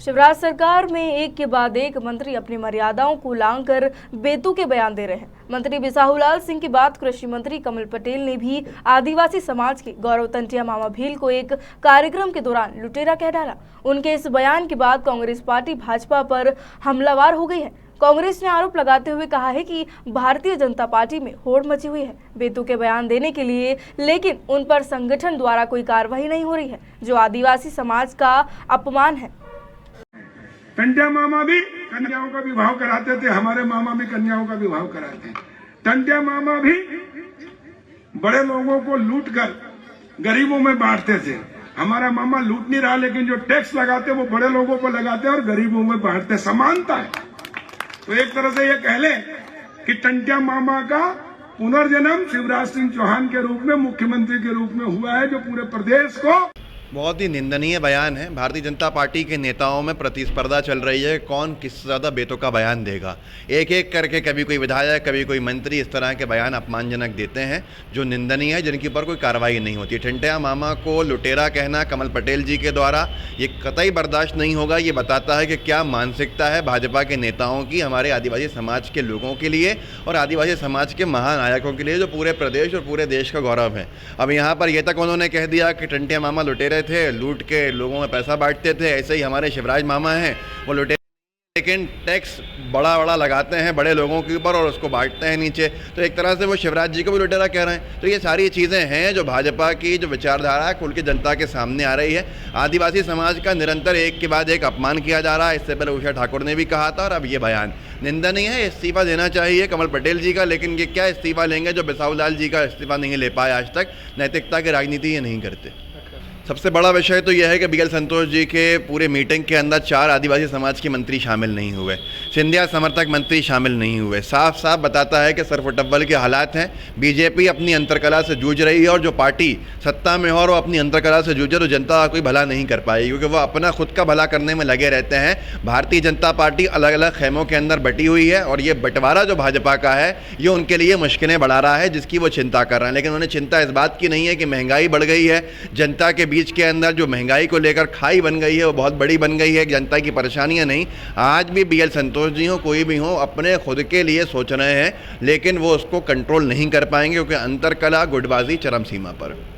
शिवराज सरकार में एक के बाद एक मंत्री अपनी मर्यादाओं को लांघकर बेतुके बयान दे रहे हैं। मंत्री बिसाहुलाल सिंह की बात कृषि मंत्री कमल पटेल ने भी आदिवासी समाज के गौरव टंटिया मामा भील को एक कार्यक्रम के दौरान लुटेरा कह डाला। उनके इस बयान के बाद कांग्रेस पार्टी भाजपा पर हमलावर हो गई है। कांग्रेस ने आरोप लगाते हुए कहा है कि भारतीय जनता पार्टी में होड़ मची हुई है बेतुके बयान देने के लिए, लेकिन उन पर संगठन द्वारा कोई कार्रवाई नहीं हो रही है, जो आदिवासी समाज का अपमान है। टंटिया मामा भी कन्याओं का विवाह कराते थे, हमारे मामा भी कन्याओं का विवाह कराते हैं। टंटिया मामा भी बड़े लोगों को लूट कर गरीबों में बांटते थे। हमारा मामा लूट नहीं रहा, लेकिन जो टैक्स लगाते वो बड़े लोगों को लगाते और गरीबों में बांटते। समानता है। तो एक तरह से ये कह ले कि टंटिया मामा का पुनर्जन्म शिवराज सिंह चौहान के रूप में, मुख्यमंत्री के रूप में हुआ है, जो पूरे प्रदेश को बहुत ही निंदनीय बयान है। भारतीय जनता पार्टी के नेताओं में प्रतिस्पर्धा चल रही है, कौन किससे ज़्यादा बेतुका बयान देगा। एक एक करके कभी कोई विधायक, कभी कोई मंत्री इस तरह के बयान अपमानजनक देते हैं जो निंदनीय है, जिनके ऊपर कोई कार्रवाई नहीं होती। टंटिया मामा को लुटेरा कहना कमल पटेल जी के द्वारा ये कतई बर्दाश्त नहीं होगा। ये बताता है कि क्या मानसिकता है भाजपा के नेताओं की हमारे आदिवासी समाज के लोगों के लिए और आदिवासी समाज के महानायकों के लिए, जो पूरे प्रदेश और पूरे देश का गौरव है। अब यहाँ पर यह तक उन्होंने कह दिया कि टंटिया मामा लुटेरे थे, लूट के लोगों में पैसा बांटते थे। ऐसे ही हमारे शिवराज मामा हैं, वो लुटेरे, लेकिन टैक्स बड़ा लगाते हैं बड़े लोगों के ऊपर और उसको बांटते हैं नीचे। तो एक तरह से वो शिवराज जी को भी लुटेरा कह रहे हैं। तो ये सारी चीज़ें हैं जो भाजपा की जो विचारधारा है खुल के जनता के सामने आ रही है। आदिवासी समाज का निरंतर एक के बाद एक अपमान किया जा रहा है। इससे पहले उषा ठाकुर ने भी कहा था और अब ये बयान निंदनीय है। इस्तीफा देना चाहिए कमल पटेल जी का, लेकिन ये क्या इस्तीफा लेंगे जो बिसाहुलाल जी का इस्तीफा नहीं ले पाए आज तक। नैतिकता की राजनीति ये नहीं करते। सबसे बड़ा विषय तो यह है कि बीएल संतोष जी के पूरे मीटिंग के अंदर 4 आदिवासी समाज के मंत्री शामिल नहीं हुए, सिंधिया समर्थक मंत्री शामिल नहीं हुए। साफ साफ बताता है कि सरफुटब्बल के हालात हैं। बीजेपी अपनी अंतरकला से जूझ रही है और जो पार्टी सत्ता में हो और वो अपनी अंतरकला से जूझे तो जनता का कोई भला नहीं कर पाएगी, क्योंकि वो अपना खुद का भला करने में लगे रहते हैं। भारतीय जनता पार्टी अलग अलग खेमों के अंदर बटी हुई है और ये बंटवारा जो भाजपा का है ये उनके लिए मुश्किलें बढ़ा रहा है, जिसकी वो चिंता कर रहे हैं। लेकिन उन्हें चिंता इस बात की नहीं है कि महंगाई बढ़ गई है। जनता के बीच के अंदर जो महंगाई को लेकर खाई बन गई है वो बहुत बड़ी बन गई है। जनता की परेशानियां नहीं, आज भी बीएल संतोष जी हो, कोई भी हो, अपने खुद के लिए सोच रहे हैं, लेकिन वो उसको कंट्रोल नहीं कर पाएंगे क्योंकि अंतरकला गुटबाजी चरम सीमा पर।